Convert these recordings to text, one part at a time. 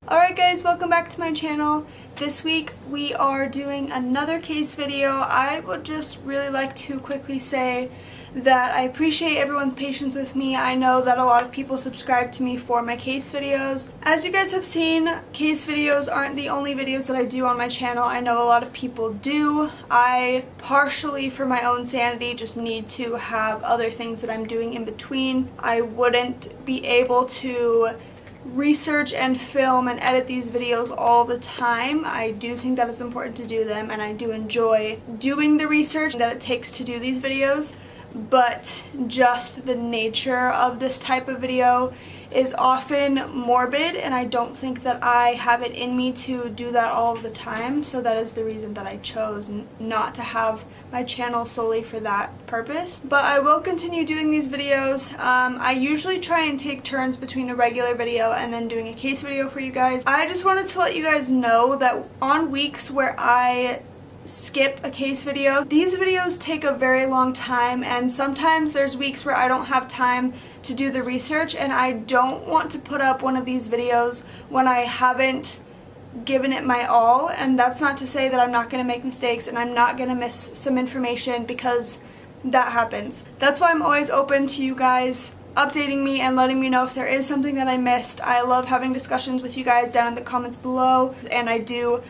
Alright guys, welcome back to my channel. This week we are doing another case video. I would just really like to quickly say that I appreciate everyone's patience with me. I know that a lot of people subscribe to me for my case videos. As you guys have seen, case videos aren't the only videos that I do on my channel. I know a lot of people do. I partially, for my own sanity, just need to have other things that I'm doing in between. I wouldn't be able to research and film and edit these videos all the time. I do think that it's important to do them, and I do enjoy doing the research that it takes to do these videos, but just the nature of this type of video is often morbid, and I don't think that I have it in me to do that all the time, so that is the reason that I chose not to have my channel solely for that purpose. But I will continue doing these videos. I usually try and take turns between a regular video and then doing a case video for you guys. I just wanted to let you guys know that on weeks where I skip a case video, these videos take a very long time, and sometimes there's weeks where I don't have time to do the research, and I don't want to put up one of these videos when I haven't given it my all. And that's not to say that I'm not going to make mistakes and I'm not going to miss some information, because that happens. That's why I'm always open to you guys updating me and letting me know if there is something that I missed. I love having discussions with you guys down in the comments below, and I do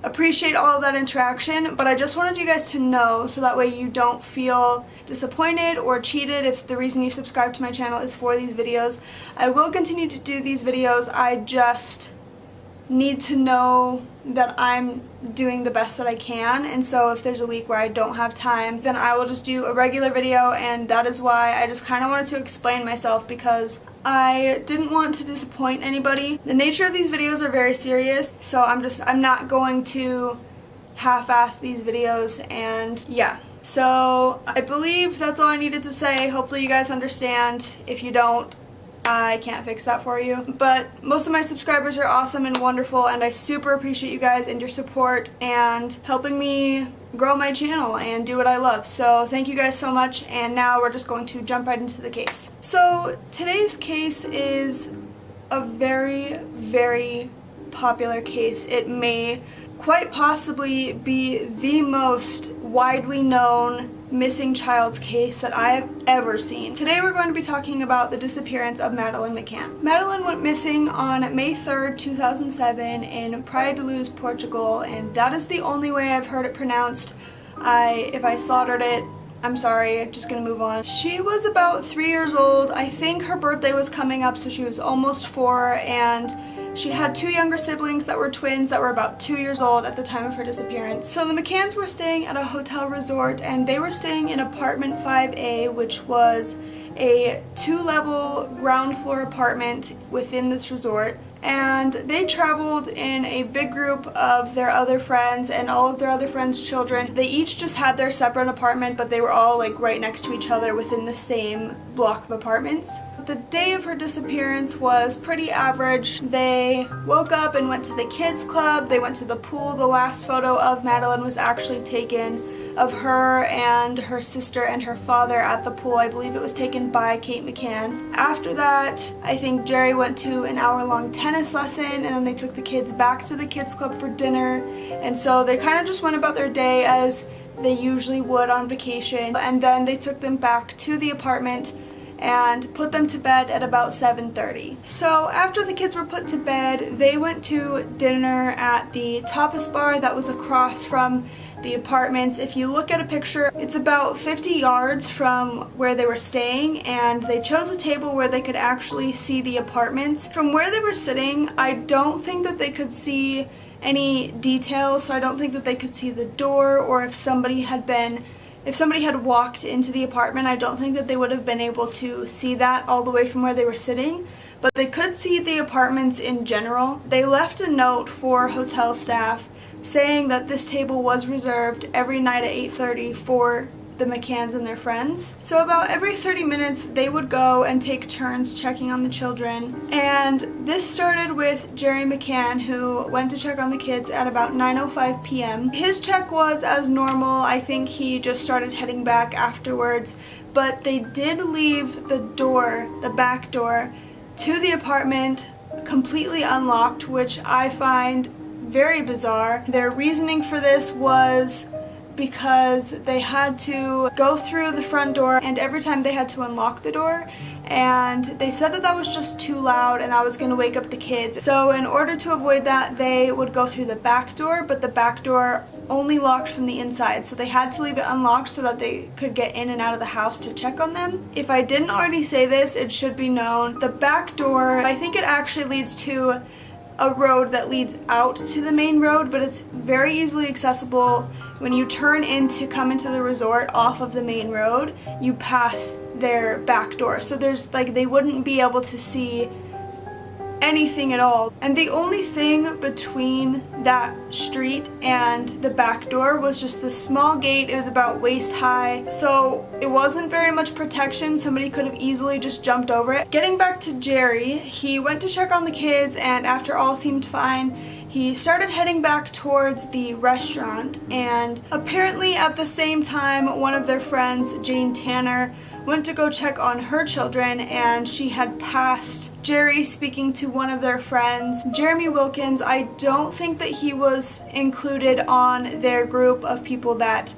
appreciate all of that interaction, but I just wanted you guys to know so that way you don't feel disappointed or cheated if the reason you subscribe to my channel is for these videos. I will continue to do these videos. I just need to know that I'm doing the best that I can, and so if there's a week where I don't have time, then I will just do a regular video, and that is why I just kind of wanted to explain myself, because I didn't want to disappoint anybody. The nature of these videos are very serious, so I'm not going to half-ass these videos, and yeah. So I believe that's all I needed to say. Hopefully you guys understand. If you don't, I can't fix that for you. But most of my subscribers are awesome and wonderful, and I super appreciate you guys and your support and helping me grow my channel and do what I love. So thank you guys so much, and now we're just going to jump right into the case. So today's case is a very, very popular case. It may quite possibly be the most widely known missing child's case that I have ever seen. Today we're going to be talking about the disappearance of Madeleine McCann. Madeleine went missing on May 3rd, 2007 in Praia de Luz, Portugal, and that is the only way I've heard it pronounced. If I slaughtered it, I'm sorry, I'm just gonna move on. She was about 3 years old. I think her birthday was coming up, so she was almost 4, and she had 2 younger siblings that were twins that were about 2 years old at the time of her disappearance. So the McCanns were staying at a hotel resort, and they were staying in apartment 5A, which was a 2-level ground floor apartment within this resort. And they traveled in a big group of their other friends and all of their other friends' children. They each just had their separate apartment, but they were all like right next to each other within the same block of apartments. The day of her disappearance was pretty average. They woke up and went to the kids club. They went to the pool. The last photo of Madeleine was actually taken of her and her sister and her father at the pool. I believe it was taken by Kate McCann. After that, I think Jerry went to an hour-long tennis lesson, and then they took the kids back to the kids club for dinner, and so they kind of just went about their day as they usually would on vacation, and then they took them back to the apartment and put them to bed at about 7:30. So after the kids were put to bed, they went to dinner at the tapas bar that was across from the apartments. If you look at a picture, it's about 50 yards from where they were staying, and they chose a table where they could actually see the apartments. From where they were sitting, I don't think that they could see any details, so I don't think that they could see the door, or if somebody had walked into the apartment, I don't think that they would have been able to see that all the way from where they were sitting, but they could see the apartments in general. They left a note for hotel staff saying that this table was reserved every night at 8:30 for the McCanns and their friends. So about every 30 minutes they would go and take turns checking on the children, and this started with Jerry McCann, who went to check on the kids at about 9:05 p.m. His check was as normal. I think he just started heading back afterwards, but they did leave the door, the back door, to the apartment completely unlocked, which I find very bizarre. Their reasoning for this was because they had to go through the front door and every time they had to unlock the door, and they said that that was just too loud and that was going to wake up the kids. So in order to avoid that, they would go through the back door, but the back door only locked from the inside, so they had to leave it unlocked so that they could get in and out of the house to check on them. If I didn't already say this, it should be known. The back door, I think it actually leads to a road that leads out to the main road, but it's very easily accessible. When you turn in to come into the resort off of the main road, you pass their back door. So there's like, they wouldn't be able to see anything at all. And the only thing between that street and the back door was just this small gate. It was about waist high, so it wasn't very much protection. Somebody could have easily just jumped over it. Getting back to Jerry, he went to check on the kids, and after all seemed fine, he started heading back towards the restaurant, and apparently at the same time one of their friends, Jane Tanner, went to go check on her children, and she had passed Jerry speaking to one of their friends, Jeremy Wilkins. I don't think that he was included on their group of people that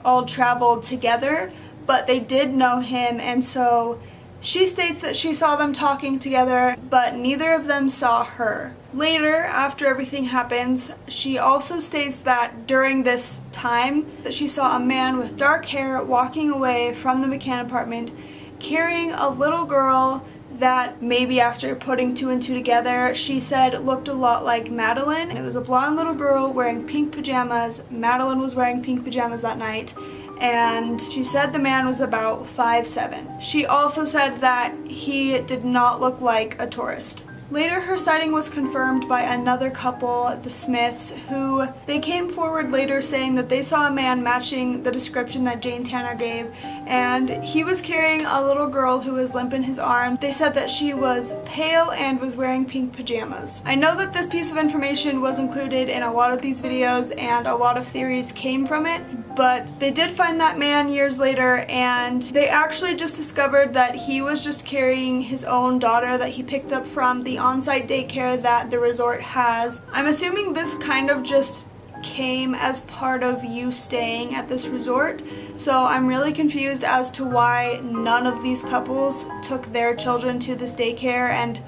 all traveled together, but they did know him, and so she states that she saw them talking together, but neither of them saw her. Later, after everything happens, she also states that during this time that she saw a man with dark hair walking away from the McCann apartment carrying a little girl that maybe after putting two and two together, she said looked a lot like Madeleine. And it was a blonde little girl wearing pink pajamas. Madeleine was wearing pink pajamas that night, and she said the man was about 5'7". She also said that he did not look like a tourist. Later, her sighting was confirmed by another couple, the Smiths, who they came forward later saying that they saw a man matching the description that Jane Tanner gave, and he was carrying a little girl who was limp in his arm. They said that she was pale and was wearing pink pajamas. I know that this piece of information was included in a lot of these videos and a lot of theories came from it, but they did find that man years later, and they actually just discovered that he was just carrying his own daughter that he picked up from the on-site daycare that the resort has. I'm assuming this kind of just came as part of you staying at this resort, so I'm really confused as to why none of these couples took their children to this daycare and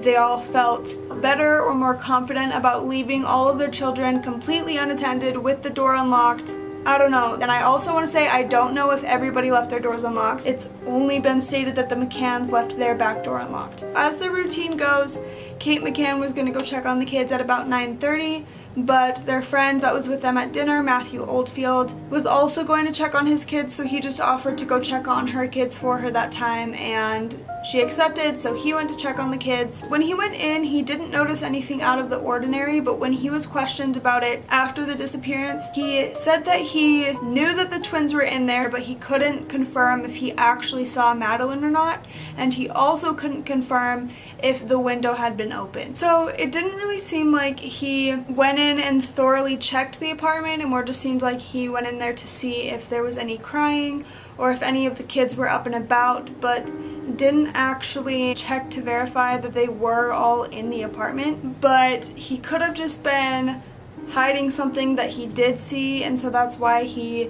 they all felt better or more confident about leaving all of their children completely unattended with the door unlocked. I don't know. And I also want to say I don't know if everybody left their doors unlocked. It's only been stated that the McCanns left their back door unlocked. As the routine goes, Kate McCann was going to go check on the kids at about 9:30, but their friend that was with them at dinner, Matthew Oldfield, was also going to check on his kids, so he just offered to go check on her kids for her that time, and she accepted, so he went to check on the kids. When he went in, he didn't notice anything out of the ordinary, but when he was questioned about it after the disappearance, he said that he knew that the twins were in there, but he couldn't confirm if he actually saw Madeleine or not, and he also couldn't confirm if the window had been open. So it didn't really seem like he went in and thoroughly checked the apartment. It more just seemed like he went in there to see if there was any crying or if any of the kids were up and about, but didn't actually check to verify that they were all in the apartment. But he could have just been hiding something that he did see, and so that's why he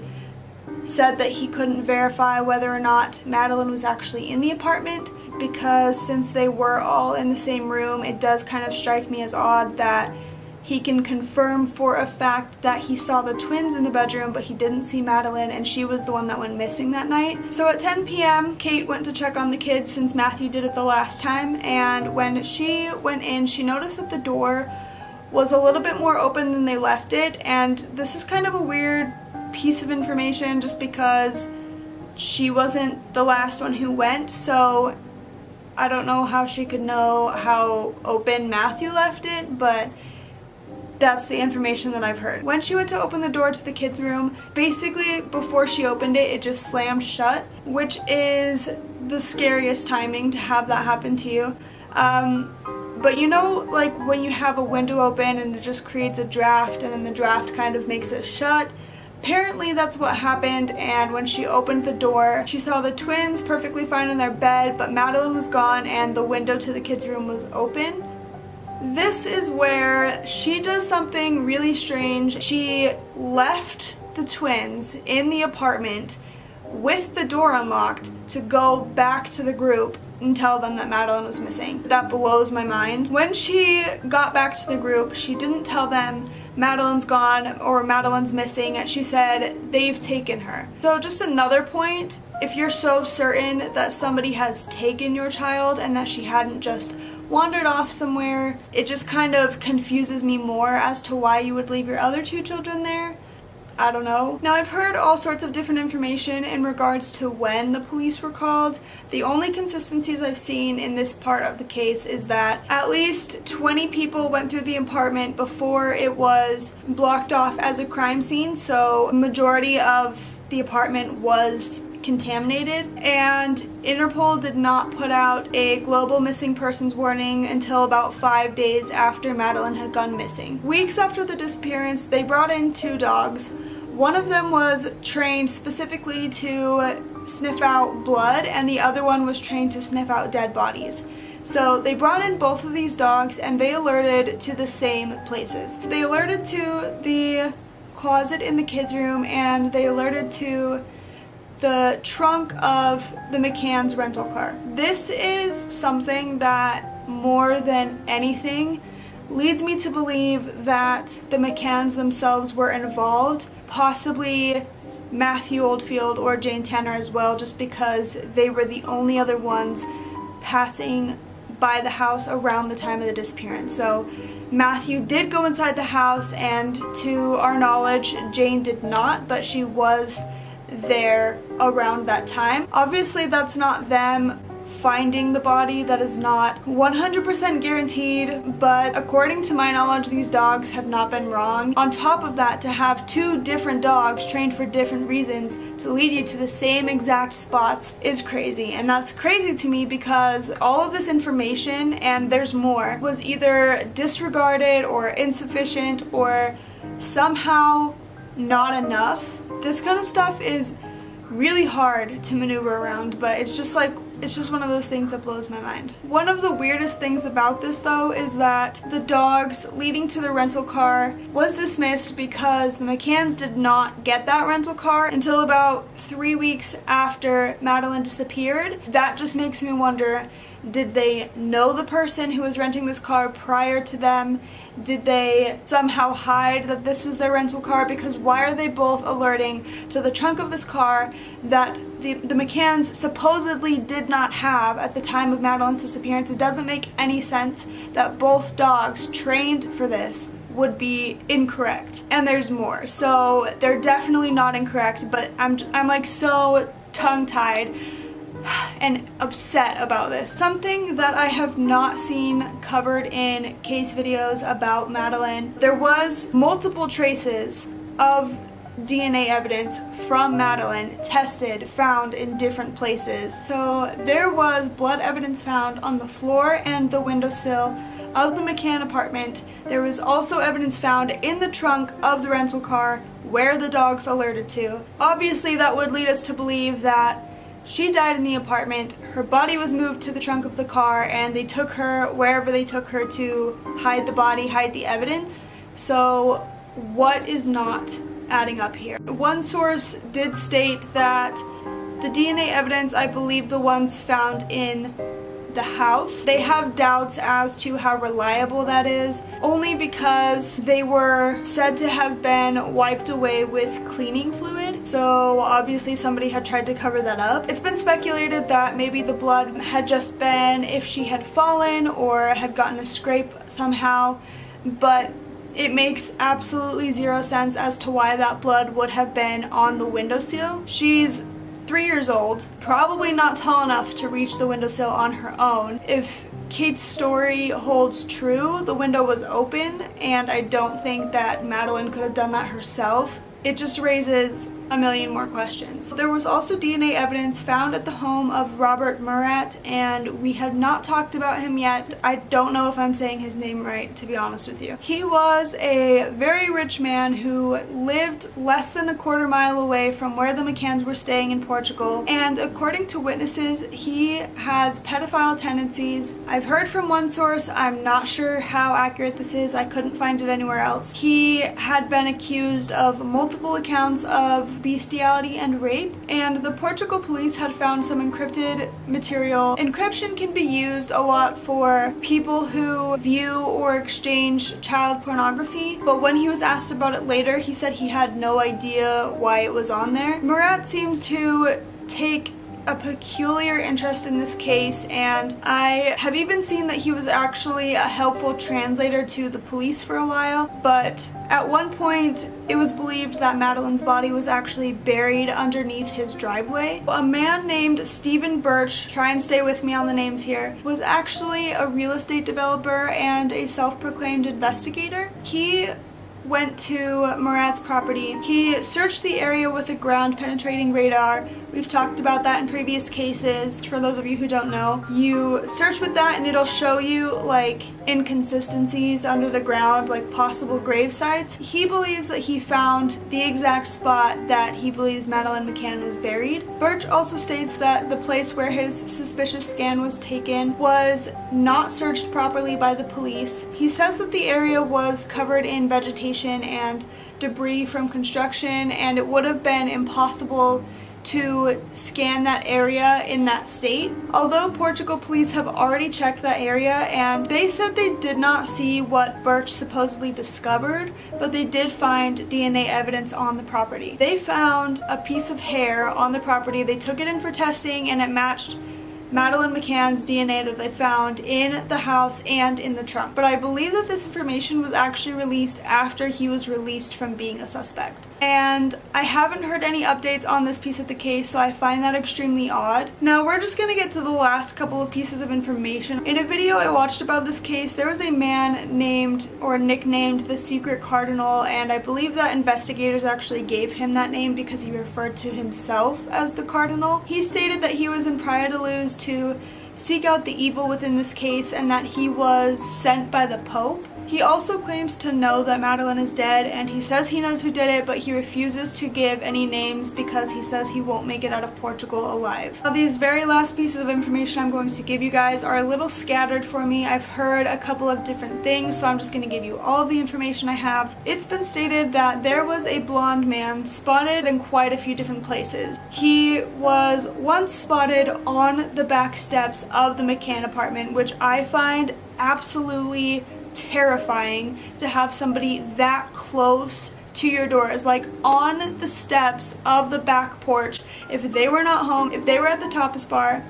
said that he couldn't verify whether or not Madeleine was actually in the apartment, because since they were all in the same room, it does kind of strike me as odd that he can confirm for a fact that he saw the twins in the bedroom, but he didn't see Madeleine, and she was the one that went missing that night. So at 10 p.m., Kate went to check on the kids since Matthew did it the last time, and when she went in, she noticed that the door was a little bit more open than they left it, and this is kind of a weird piece of information just because she wasn't the last one who went, so I don't know how she could know how open Matthew left it, but that's the information that I've heard. When she went to open the door to the kids' room, basically before she opened it, it just slammed shut, which is the scariest timing to have that happen to you. But you know, like when you have a window open and it just creates a draft and then the draft kind of makes it shut? Apparently that's what happened, and when she opened the door, she saw the twins perfectly fine in their bed, but Madeleine was gone and the window to the kids' room was open. This is where she does something really strange. She left the twins in the apartment with the door unlocked to go back to the group and tell them that Madeleine was missing. That blows my mind. When she got back to the group, she didn't tell them Madeleine's gone or Madeleine's missing. She said they've taken her. So just another point, if you're so certain that somebody has taken your child and that she hadn't just wandered off somewhere, it just kind of confuses me more as to why you would leave your other two children there. I don't know. Now, I've heard all sorts of different information in regards to when the police were called. The only consistencies I've seen in this part of the case is that at least 20 people went through the apartment before it was blocked off as a crime scene, so a majority of the apartment was contaminated, and Interpol did not put out a global missing persons warning until about 5 days after Madeleine had gone missing. Weeks after the disappearance, they brought in 2 dogs. One of them was trained specifically to sniff out blood, and the other one was trained to sniff out dead bodies. So they brought in both of these dogs and they alerted to the same places. They alerted to the closet in the kids' room, and they alerted to the trunk of the McCann's rental car. This is something that, more than anything, leads me to believe that the McCanns themselves were involved, possibly Matthew Oldfield or Jane Tanner as well, just because they were the only other ones passing by the house around the time of the disappearance. So Matthew did go inside the house, and to our knowledge, Jane did not, but she was there around that time. Obviously, that's not them finding the body. That is not 100% guaranteed, but according to my knowledge, these dogs have not been wrong. On top of that, to have 2 different dogs trained for different reasons to lead you to the same exact spots is crazy. And that's crazy to me because all of this information, and there's more, was either disregarded or insufficient or somehow not enough. This kind of stuff is really hard to maneuver around, but it's just one of those things that blows my mind. One of the weirdest things about this, though, is that the dogs leading to the rental car was dismissed because the McCanns did not get that rental car until about 3 weeks after Madeleine disappeared. That just makes me wonder, did they know the person who was renting this car prior to them? Did they somehow hide that this was their rental car? Because why are they both alerting to the trunk of this car that the McCanns supposedly did not have at the time of Madeleine's disappearance? It doesn't make any sense that both dogs trained for this would be incorrect. And there's more. So they're definitely not incorrect, but I'm like so tongue-tied and upset about this. Something that I have not seen covered in case videos about Madeleine. There was multiple traces of DNA evidence from Madeleine tested, found in different places. So there was blood evidence found on the floor and the windowsill of the McCann apartment. There was also evidence found in the trunk of the rental car where the dogs alerted to. Obviously, that would lead us to believe that she died in the apartment, her body was moved to the trunk of the car, and they took her wherever they took her to hide the body, hide the evidence. So what is not adding up here? One source did state that the DNA evidence, I believe the ones found in the house, they have doubts as to how reliable that is, only because they were said to have been wiped away with cleaning fluid. So obviously somebody had tried to cover that up. It's been speculated that maybe the blood had just been if she had fallen or had gotten a scrape somehow, but it makes absolutely zero sense as to why that blood would have been on the windowsill. She's 3 years old, probably not tall enough to reach the windowsill on her own. If Kate's story holds true, the window was open, and I don't think that Madeleine could have done that herself. It just raises a million more questions. There was also DNA evidence found at the home of Robert Marat, and we have not talked about him yet. I don't know if I'm saying his name right, to be honest with you. He was a very rich man who lived less than a quarter mile away from where the McCanns were staying in Portugal, and according to witnesses, he has pedophile tendencies. I've heard from one source, I'm not sure how accurate this is, I couldn't find it anywhere else. He had been accused of multiple accounts of bestiality and rape, and the Portugal police had found some encrypted material. Encryption can be used a lot for people who view or exchange child pornography, but when he was asked about it later, he said he had no idea why it was on there. Marat seems to take a peculiar interest in this case, and I have even seen that he was actually a helpful translator to the police for a while, but at one point it was believed that Madeleine's body was actually buried underneath his driveway. A man named Stephen Birch, try and stay with me on the names here, was actually a real estate developer and a self-proclaimed investigator. He went to Marat's property. He searched the area with a ground penetrating radar. We've talked about that in previous cases. For those of you who don't know, you search with that and it'll show you like inconsistencies under the ground, like possible grave sites. He believes that he found the exact spot that he believes Madeleine McCann was buried. Birch also states that the place where his suspicious scan was taken was not searched properly by the police. He says that the area was covered in vegetation and debris from construction, and it would have been impossible to scan that area in that state. Although Portugal police have already checked that area, and they said they did not see what Birch supposedly discovered, but they did find DNA evidence on the property. They found a piece of hair on the property. They took it in for testing and it matched Madeleine McCann's DNA that they found in the house and in the trunk. But I believe that this information was actually released after he was released from being a suspect. And I haven't heard any updates on this piece of the case, so I find that extremely odd. Now we're just gonna get to the last couple of pieces of information. In a video I watched about this case, there was a man named or nicknamed the Secret Cardinal, and I believe that investigators actually gave him that name because he referred to himself as the Cardinal. He stated that he was in Praia de Luz to seek out the evil within this case and that he was sent by the Pope. He also claims to know that Madeleine is dead, and he says he knows who did it, but he refuses to give any names because he says he won't make it out of Portugal alive. Now, these very last pieces of information I'm going to give you guys are a little scattered for me. I've heard a couple of different things, so I'm just going to give you all of the information I have. It's been stated that there was a blonde man spotted in quite a few different places. He was once spotted on the back steps of the McCann apartment, which I find absolutely terrifying, to have somebody that close to your doors, like on the steps of the back porch. If they were not home, if they were at the tapas bar,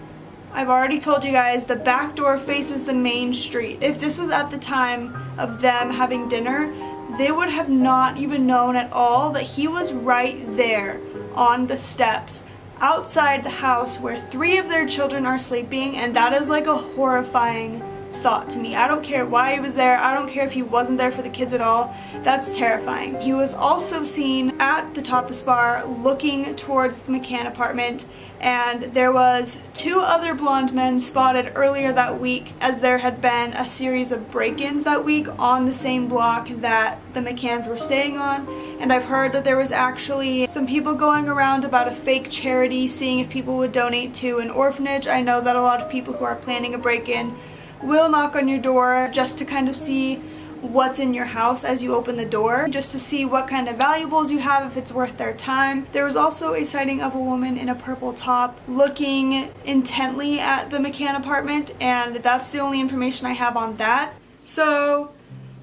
I've already told you guys the back door faces the main street. If this was at the time of them having dinner, they would have not even known at all that he was right there on the steps outside the house where 3 of their children are sleeping, and that is like a horrifying thought to me. I don't care why he was there. I don't care if he wasn't there for the kids at all. That's terrifying. He was also seen at the tapas bar looking towards the McCann apartment, and there was 2 other blonde men spotted earlier that week, as there had been a series of break-ins that week on the same block that the McCanns were staying on. And I've heard that there was actually some people going around about a fake charity, seeing if people would donate to an orphanage. I know that a lot of people who are planning a break-in will knock on your door just to kind of see what's in your house as you open the door, just to see what kind of valuables you have, if it's worth their time. There was also a sighting of a woman in a purple top looking intently at the McCann apartment, and that's the only information I have on that. So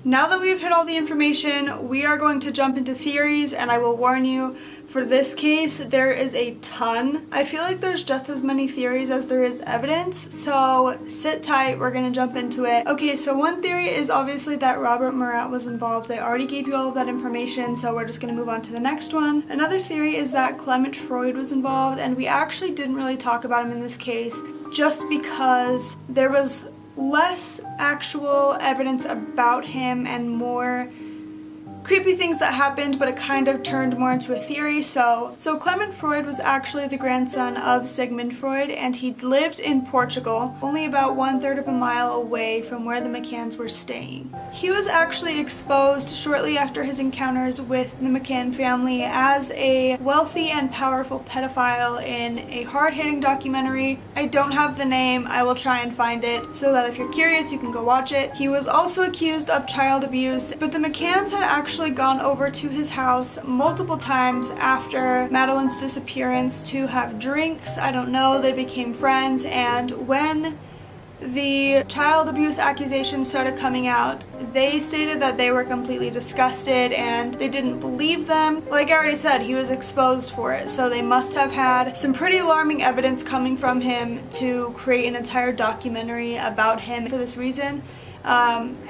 now that we've hit all the information, we are going to jump into theories, and I will warn you, for this case, there is a ton. I feel like there's just as many theories as there is evidence, so sit tight, we're gonna jump into it. Okay, so one theory is obviously that Robert Marat was involved. I already gave you all of that information, so we're just gonna move on to the next one. Another theory is that Clement Freud was involved, and we actually didn't really talk about him in this case, just because there was less actual evidence about him and more creepy things that happened, but it kind of turned more into a theory. So Clement Freud was actually the grandson of Sigmund Freud, and he lived in Portugal, only about 1/3 of a mile away from where the McCanns were staying. He was actually exposed shortly after his encounters with the McCann family as a wealthy and powerful pedophile in a hard-hitting documentary. I don't have the name. I will try and find it so that if you're curious, you can go watch it. He was also accused of child abuse, but the McCanns had actually gone over to his house multiple times after Madeleine's disappearance to have drinks. I don't know, they became friends, and when the child abuse accusations started coming out, they stated that they were completely disgusted and they didn't believe them. Like I already said, he was exposed for it, so they must have had some pretty alarming evidence coming from him to create an entire documentary about him for this reason.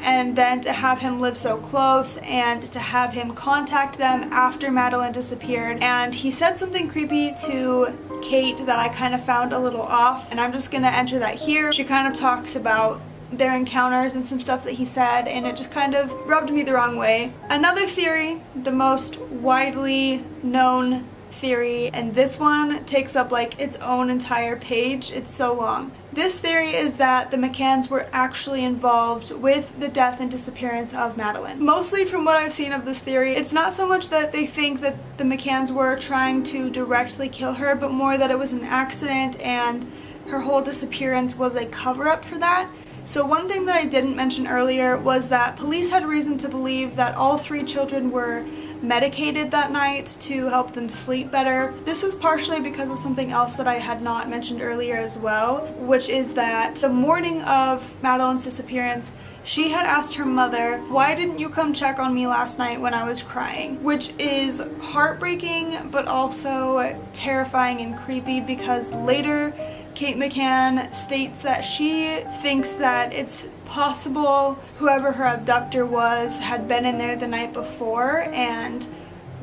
And then to have him live so close and to have him contact them after Madeleine disappeared. And he said something creepy to Kate that I kind of found a little off, and I'm just gonna enter that here. She kind of talks about their encounters and some stuff that he said, and it just kind of rubbed me the wrong way. Another theory, the most widely known theory, and this one takes up like its own entire page. It's so long. This theory is that the McCanns were actually involved with the death and disappearance of Madeleine. Mostly from what I've seen of this theory, it's not so much that they think that the McCanns were trying to directly kill her, but more that it was an accident and her whole disappearance was a cover-up for that. So one thing that I didn't mention earlier was that police had reason to believe that all 3 children were medicated that night to help them sleep better. This was partially because of something else that I had not mentioned earlier as well, which is that the morning of Madeleine's disappearance, she had asked her mother, "Why didn't you come check on me last night when I was crying?" Which is heartbreaking, but also terrifying and creepy, because later Kate McCann states that she thinks that it's possible whoever her abductor was had been in there the night before and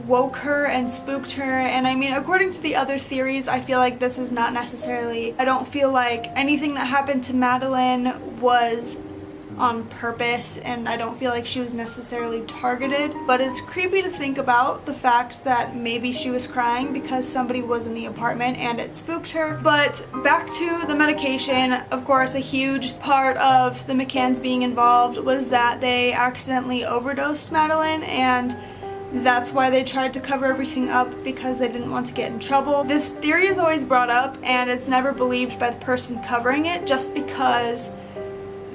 woke her and spooked her. And I mean, according to the other theories, I feel like this is not necessarily, I don't feel like anything that happened to Madeleine was on purpose, and I don't feel like she was necessarily targeted, but it's creepy to think about the fact that maybe she was crying because somebody was in the apartment and it spooked her. But back to the medication, of course, a huge part of the McCanns being involved was that they accidentally overdosed Madeleine, and that's why they tried to cover everything up, because they didn't want to get in trouble. This theory is always brought up, and it's never believed by the person covering it, just because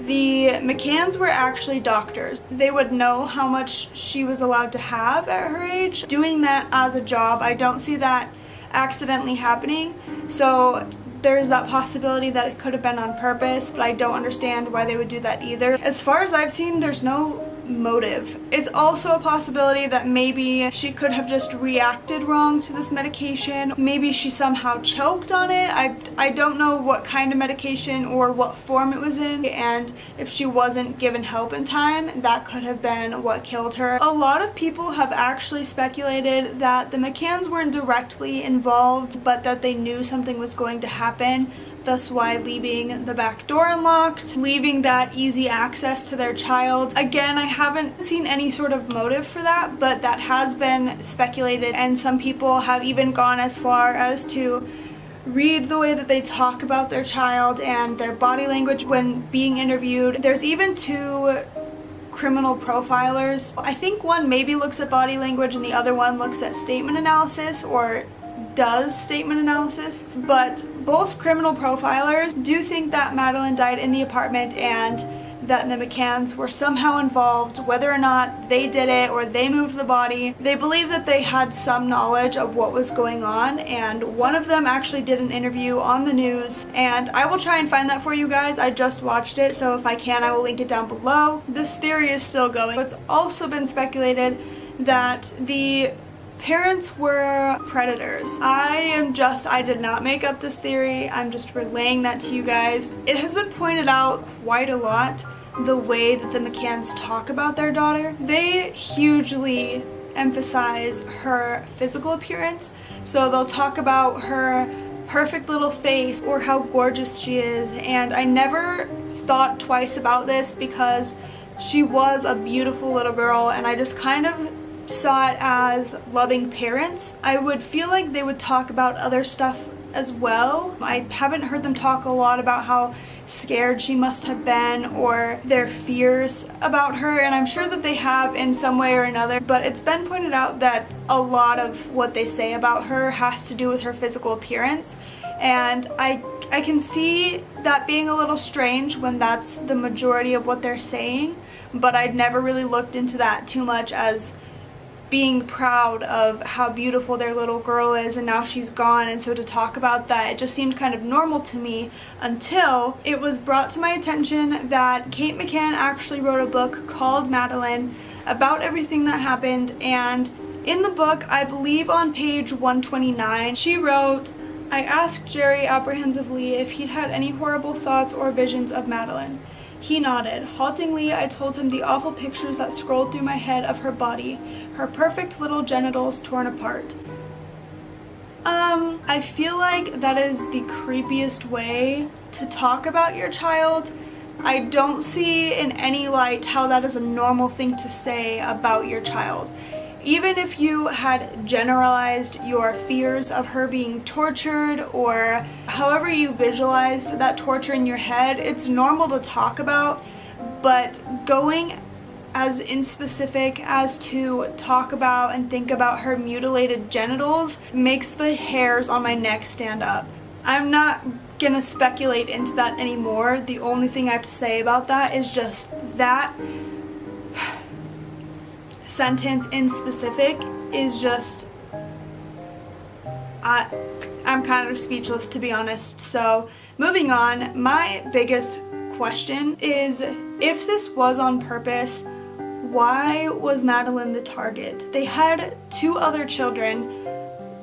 the McCanns were actually doctors. They would know how much she was allowed to have at her age. Doing that as a job, I don't see that accidentally happening. So there's that possibility that it could have been on purpose, but I don't understand why they would do that either. As far as I've seen, there's no motive. It's also a possibility that maybe she could have just reacted wrong to this medication. Maybe she somehow choked on it. I don't know what kind of medication or what form it was in, and if she wasn't given help in time, that could have been what killed her. A lot of people have actually speculated that the McCanns weren't directly involved, but that they knew something was going to happen, thus why leaving the back door unlocked, leaving that easy access to their child. Again, I haven't seen any sort of motive for that, but that has been speculated, and some people have even gone as far as to read the way that they talk about their child and their body language when being interviewed. There's even 2 criminal profilers. I think one maybe looks at body language and the other one looks at statement analysis, or does statement analysis, but both criminal profilers do think that Madeleine died in the apartment and that the McCanns were somehow involved, whether or not they did it or they moved the body. They believe that they had some knowledge of what was going on, and one of them actually did an interview on the news, and I will try and find that for you guys. I just watched it, so if I can, I will link it down below. This theory is still going. It's also been speculated that the parents were predators. I did not make up this theory. I'm just relaying that to you guys. It has been pointed out quite a lot the way that the McCanns talk about their daughter. They hugely emphasize her physical appearance. So they'll talk about her perfect little face or how gorgeous she is, and I never thought twice about this because she was a beautiful little girl, and I just kind of saw it as loving parents. I would feel like they would talk about other stuff as well. I haven't heard them talk a lot about how scared she must have been or their fears about her, and I'm sure that they have in some way or another, but it's been pointed out that a lot of what they say about her has to do with her physical appearance, and I can see that being a little strange when that's the majority of what they're saying, but I'd never really looked into that too much as being proud of how beautiful their little girl is and now she's gone, and so to talk about that, it just seemed kind of normal to me until it was brought to my attention that Kate McCann actually wrote a book called Madeleine about everything that happened, and in the book, I believe on page 129, she wrote, "I asked Jerry apprehensively if he'd had any horrible thoughts or visions of Madeleine. He nodded. Haltingly, I told him the awful pictures that scrolled through my head of her body, her perfect little genitals torn apart." I feel like that is the creepiest way to talk about your child. I don't see in any light how that is a normal thing to say about your child. Even if you had generalized your fears of her being tortured or however you visualized that torture in your head, it's normal to talk about, but going as inspecific as to talk about and think about her mutilated genitals makes the hairs on my neck stand up. I'm not gonna speculate into that anymore. The only thing I have to say about that is just that sentence in specific is just, I'm kind of speechless, to be honest. So moving on, my biggest question is, if this was on purpose, why was Madeleine the target? They had 2 other children.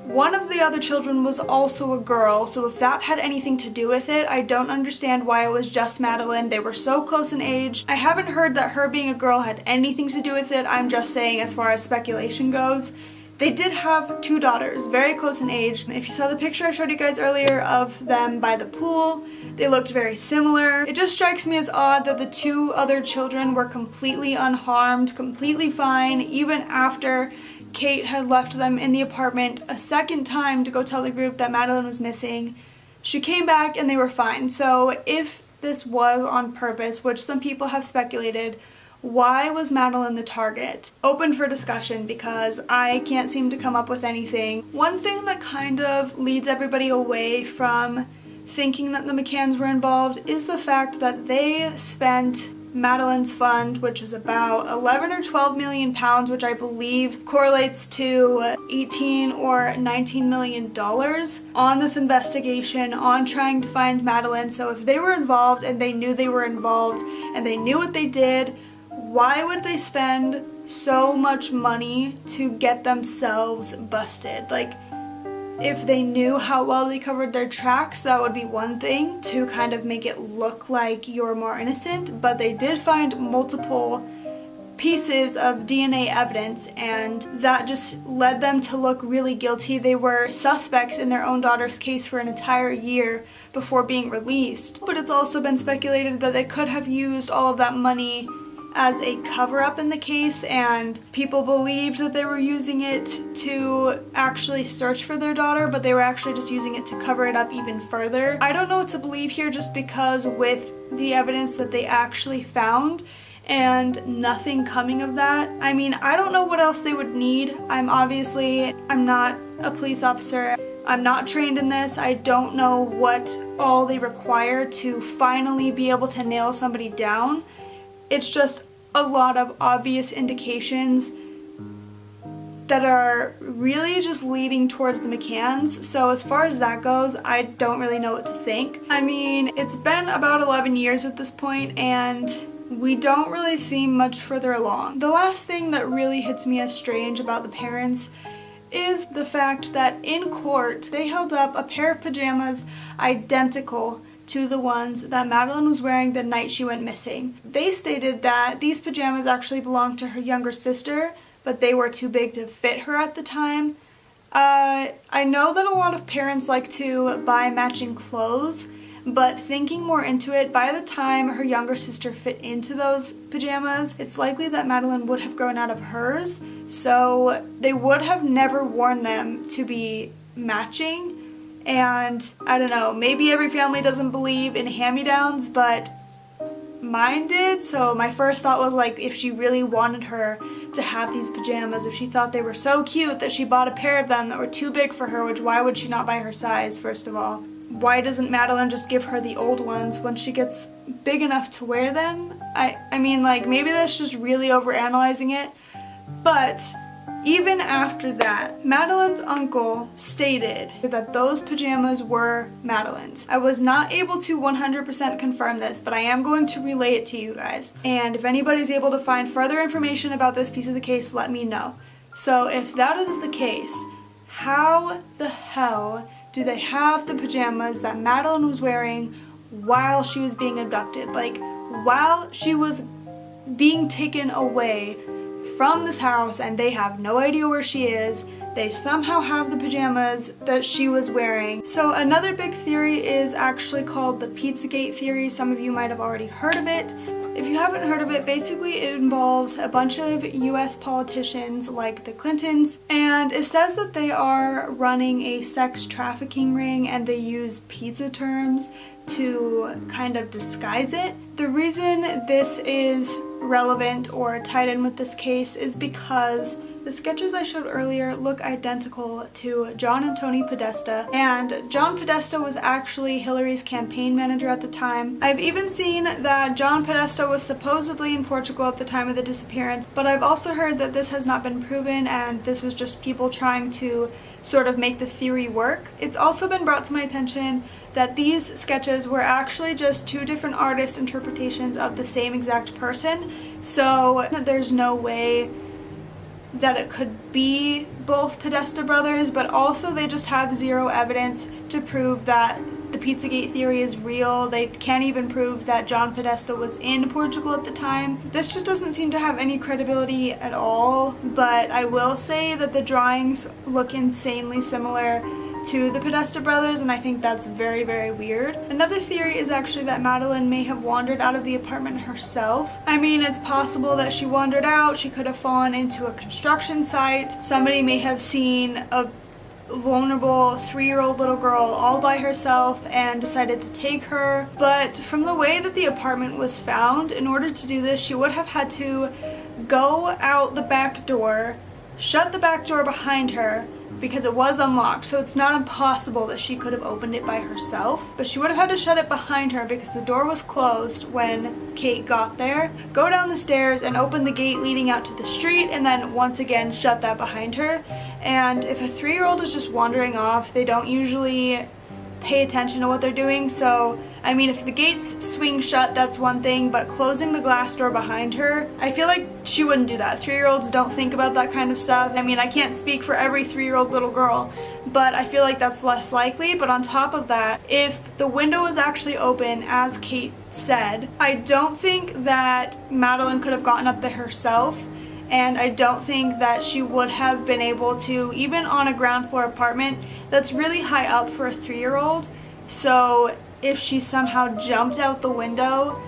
One of the other children was also a girl, so if that had anything to do with it, I don't understand why it was just Madeleine. They were so close in age. I haven't heard that her being a girl had anything to do with it. I'm just saying as far as speculation goes. They did have 2 daughters, very close in age. If you saw the picture I showed you guys earlier of them by the pool, they looked very similar. It just strikes me as odd that the 2 other children were completely unharmed, completely fine, even after Kate had left them in the apartment a second time to go tell the group that Madeleine was missing. She came back and they were fine. So if this was on purpose, which some people have speculated, why was Madeleine the target? Open for discussion because I can't seem to come up with anything. One thing that kind of leads everybody away from thinking that the McCanns were involved is the fact that they spent Madeleine's fund, which is about 11 or 12 million pounds, which I believe correlates to 18 or 19 million dollars on this investigation, on trying to find Madeleine. So if they were involved and they knew they were involved and they knew what they did, why would they spend so much money to get themselves busted? Like, if they knew how well they covered their tracks, that would be one thing to kind of make it look like you're more innocent, but they did find multiple pieces of DNA evidence and that just led them to look really guilty. They were suspects in their own daughter's case for an entire year before being released. But it's also been speculated that they could have used all of that money as a cover-up in the case, and people believed that they were using it to actually search for their daughter, but they were actually just using it to cover it up even further. I don't know what to believe here, just because with the evidence that they actually found and nothing coming of that, I mean, I don't know what else they would need. I'm not a police officer. I'm not trained in this. I don't know what all they require to finally be able to nail somebody down. It's just a lot of obvious indications that are really just leading towards the McCanns. So as far as that goes, I don't really know what to think. I mean, it's been about 11 years at this point and we don't really seem much further along. The last thing that really hits me as strange about the parents is the fact that in court they held up a pair of pajamas identical to the ones that Madeleine was wearing the night she went missing. They stated that these pajamas actually belonged to her younger sister, but they were too big to fit her at the time. I know that a lot of parents like to buy matching clothes, but thinking more into it, by the time her younger sister fit into those pajamas, it's likely that Madeleine would have grown out of hers so they would have never worn them to be matching. And I don't know, maybe every family doesn't believe in hand-me-downs, but mine did. So my first thought was like, if she really wanted her to have these pajamas, if she thought they were so cute that she bought a pair of them that were too big for her, which why would she not buy her size, first of all? Why doesn't Madeleine just give her the old ones when she gets big enough to wear them? I mean, like, maybe that's just really overanalyzing it, but even after that, Madeleine's uncle stated that those pajamas were Madeleine's. I was not able to 100% confirm this, but I am going to relay it to you guys. And if anybody's able to find further information about this piece of the case, let me know. So if that is the case, how the hell do they have the pajamas that Madeleine was wearing while she was being abducted? Like, while she was being taken away from this house and they have no idea where she is, they somehow have the pajamas that she was wearing. So another big theory is actually called the Pizzagate theory. Some of you might have already heard of it. If you haven't heard of it, basically it involves a bunch of US politicians like the Clintons, and it says that they are running a sex trafficking ring and they use pizza terms to kind of disguise it. The reason this is relevant or tied in with this case is because the sketches I showed earlier look identical to John and Tony Podesta, and John Podesta was actually Hillary's campaign manager at the time. I've even seen that John Podesta was supposedly in Portugal at the time of the disappearance, but I've also heard that this has not been proven and this was just people trying to sort of make the theory work. It's also been brought to my attention that these sketches were actually just two different artist interpretations of the same exact person, so there's no way that it could be both Podesta brothers, but also they just have zero evidence to prove that the Pizzagate theory is real. They can't even prove that John Podesta was in Portugal at the time. This just doesn't seem to have any credibility at all, but I will say that the drawings look insanely similar to the Podesta brothers, and I think that's very, very weird. Another theory is actually that Madeleine may have wandered out of the apartment herself. I mean, it's possible that she wandered out, she could have fallen into a construction site, somebody may have seen a vulnerable 3-year-old little girl all by herself and decided to take her. But from the way that the apartment was found, in order to do this, she would have had to go out the back door, shut the back door behind her, because it was unlocked, so it's not impossible that she could have opened it by herself, but she would have had to shut it behind her because the door was closed when Kate got there, go down the stairs and open the gate leading out to the street, and then once again shut that behind her. And if a 3-year-old is just wandering off, they don't usually pay attention to what they're doing. So I mean, if the gates swing shut, that's one thing, but closing the glass door behind her, I feel like she wouldn't do that. 3-year-olds don't think about that kind of stuff. I mean, I can't speak for every 3-year-old little girl, but I feel like that's less likely. But on top of that, if the window was actually open, as Kate said, I don't think that Madeleine could have gotten up there herself, and I don't think that she would have been able to, even on a ground floor apartment that's really high up for a 3-year-old. So if she somehow jumped out the window,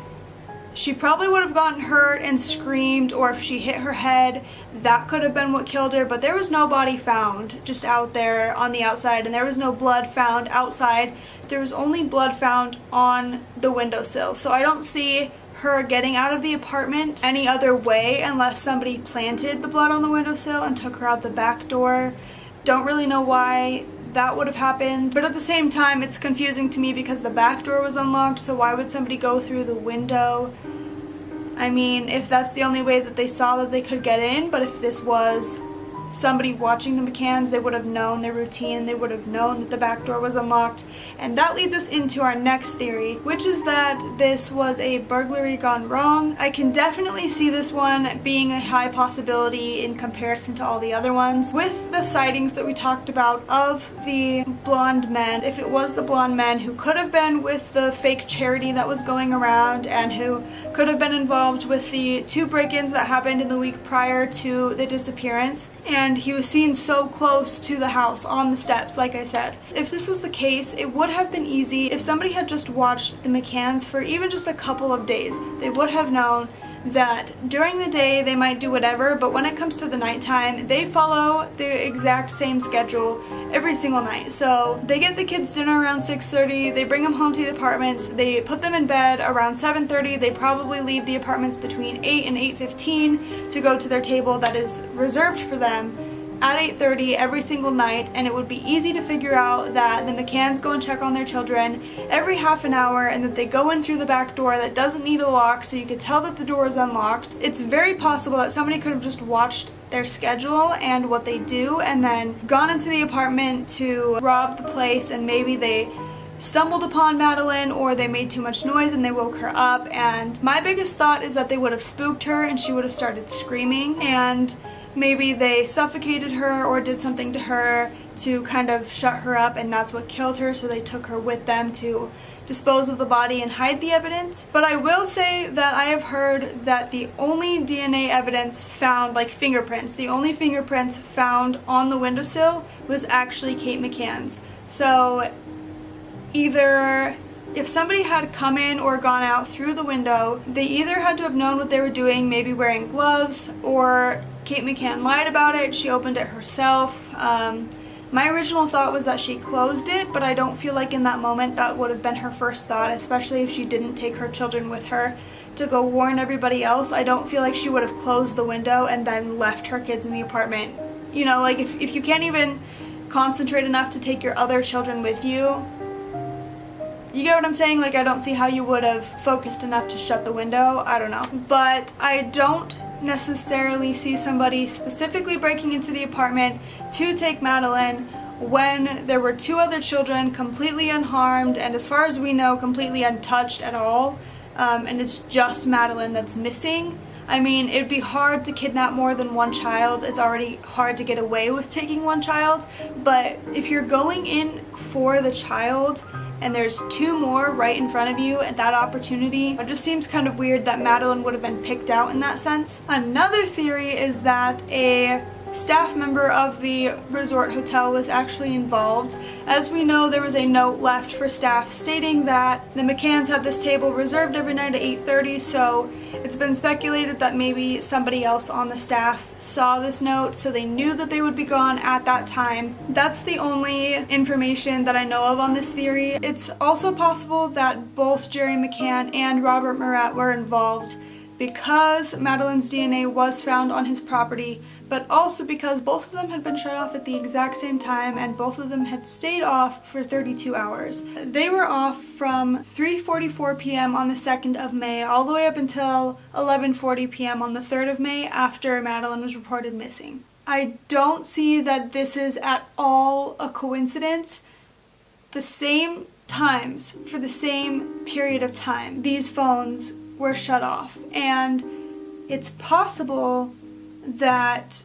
she probably would have gotten hurt and screamed, or if she hit her head, that could have been what killed her. But there was no body found just out there on the outside, and there was no blood found outside. There was only blood found on the windowsill. So I don't see her getting out of the apartment any other way unless somebody planted the blood on the windowsill and took her out the back door. Don't really know why that would have happened, but at the same time it's confusing to me because the back door was unlocked, so why would somebody go through the window? I mean, if that's the only way that they saw that they could get in, but if this was somebody watching the McCanns, they would have known their routine, they would have known that the back door was unlocked. And that leads us into our next theory, which is that this was a burglary gone wrong. I can definitely see this one being a high possibility in comparison to all the other ones. With the sightings that we talked about of the blonde men, if it was the blonde men who could have been with the fake charity that was going around and who could have been involved with the 2 break-ins that happened in the week prior to the disappearance, and he was seen so close to the house on the steps, like I said. If this was the case, it would have been easy if somebody had just watched the McCanns for even just a couple of days. They would have known that during the day they might do whatever, but when it comes to the nighttime, they follow the exact same schedule every single night. So they get the kids dinner around 6:30, they bring them home to the apartments, they put them in bed around 7:30, they probably leave the apartments between 8 and 8:15 to go to their table that is reserved for them at 8:30 every single night, and it would be easy to figure out that the McCanns go and check on their children every half an hour, and that they go in through the back door that doesn't need a lock, so you could tell that the door is unlocked. It's very possible that somebody could have just watched their schedule and what they do and then gone into the apartment to rob the place, and maybe they stumbled upon Madeleine or they made too much noise and they woke her up. And my biggest thought is that they would have spooked her and she would have started screaming, and maybe they suffocated her or did something to her to kind of shut her up, and that's what killed her, so they took her with them to dispose of the body and hide the evidence. But I will say that I have heard that the only DNA evidence found, like fingerprints, the only fingerprints found on the windowsill was actually Kate McCann's. So either if somebody had come in or gone out through the window, they either had to have known what they were doing, maybe wearing gloves, or Kate McCann lied about it, she opened it herself. My original thought was that she closed it, but I don't feel like in that moment that would have been her first thought, especially if she didn't take her children with her to go warn everybody else. I don't feel like she would have closed the window and then left her kids in the apartment. You know, like if you can't even concentrate enough to take your other children with you, you get what I'm saying? Like, I don't see how you would have focused enough to shut the window. I don't know. But I don't necessarily see somebody specifically breaking into the apartment to take Madeleine when there were two other children completely unharmed and, as far as we know, completely untouched at all, and it's just Madeleine that's missing. I mean, it'd be hard to kidnap more than one child. It's already hard to get away with taking one child, but if you're going in for the child and there's two more right in front of you at that opportunity, it just seems kind of weird that Madeleine would have been picked out in that sense. Another theory is that a staff member of the resort hotel was actually involved. As we know, there was a note left for staff stating that the McCanns had this table reserved every night at 8:30, so it's been speculated that maybe somebody else on the staff saw this note, so they knew that they would be gone at that time. That's the only information that I know of on this theory. It's also possible that both Jerry McCann and Robert Marat were involved because Madeleine's DNA was found on his property, but also because both of them had been shut off at the exact same time and both of them had stayed off for 32 hours. They were off from 3:44 p.m. on the 2nd of May all the way up until 11:40 p.m. on the 3rd of May after Madeleine was reported missing. I don't see that this is at all a coincidence. The same times, for the same period of time, these phones were shut off, and it's possible that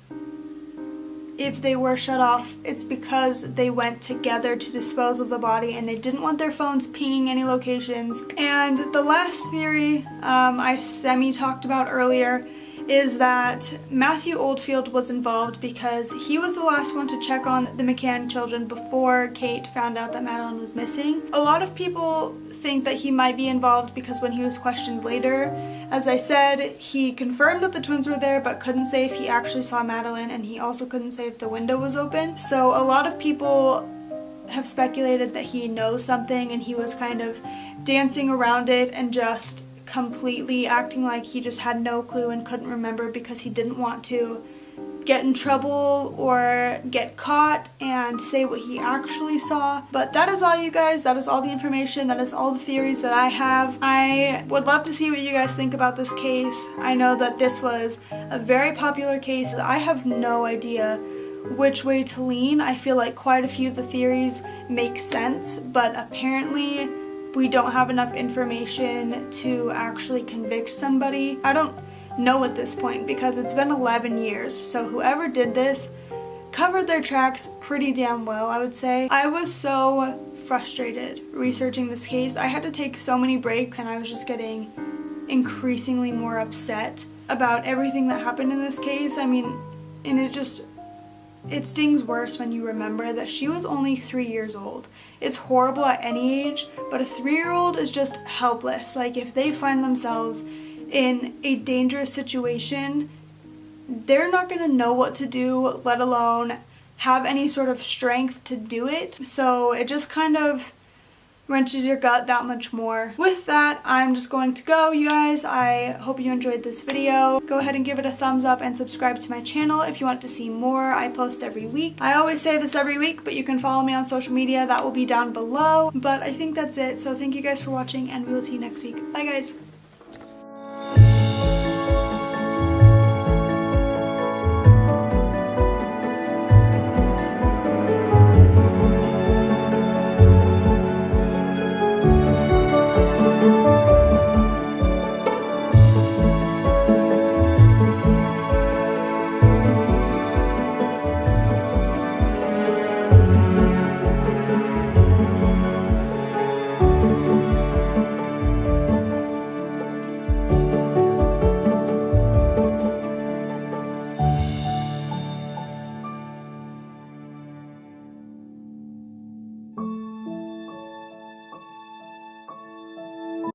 if they were shut off, it's because they went together to dispose of the body and they didn't want their phones pinging any locations. And the last theory I semi-talked about earlier is that Matthew Oldfield was involved because he was the last one to check on the McCann children before Kate found out that Madeleine was missing. A lot of people think that he might be involved because when he was questioned later, as I said, he confirmed that the twins were there but couldn't say if he actually saw Madeleine, and he also couldn't say if the window was open. So a lot of people have speculated that he knows something and he was kind of dancing around it and just completely acting like he just had no clue and couldn't remember because he didn't want to get in trouble or get caught and say what he actually saw. But that is all, you guys. That is all the information. That is all the theories that I have. I would love to see what you guys think about this case. I know that this was a very popular case. I have no idea which way to lean. I feel like quite a few of the theories make sense, but apparently we don't have enough information to actually convict somebody. I don't know at this point because it's been 11 years, so whoever did this covered their tracks pretty damn well, I would say. I was so frustrated researching this case. I had to take so many breaks and I was just getting increasingly more upset about everything that happened in this case. I mean, and it stings worse when you remember that she was only 3 years old. It's horrible at any age, but a 3-year-old is just helpless. Like, if they find themselves in a dangerous situation, they're not going to know what to do, let alone have any sort of strength to do it. So it just kind of wrenches your gut that much more. With that, I'm just going to go, you guys. I hope you enjoyed this video. Go ahead and give it a thumbs up and subscribe to my channel if you want to see more. I post every week. I always say this every week, but you can follow me on social media. That will be down below. But I think that's it. So thank you guys for watching, and we will see you next week. Bye, guys.